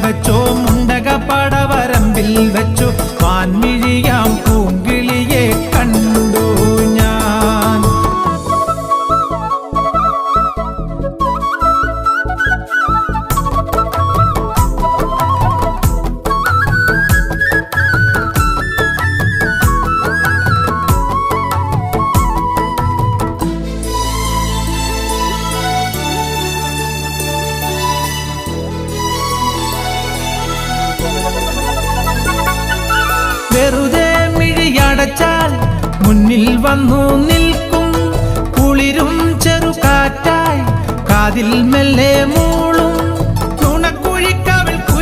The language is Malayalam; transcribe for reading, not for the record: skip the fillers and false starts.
വെച്ചോ മുണ്ടക പടവരമ്പിൽ വെച്ചോ വാൻമിഴിയാം പൂങ്കിളിയെ കണ്ടു ഞാൻ. വെറുതെ മിഴിയടച്ചാൽ മുന്നിൽ വന്നു നിൽക്കും കുളിരും ചെറുകാറ്റായി കാതിൽ മെല്ലെ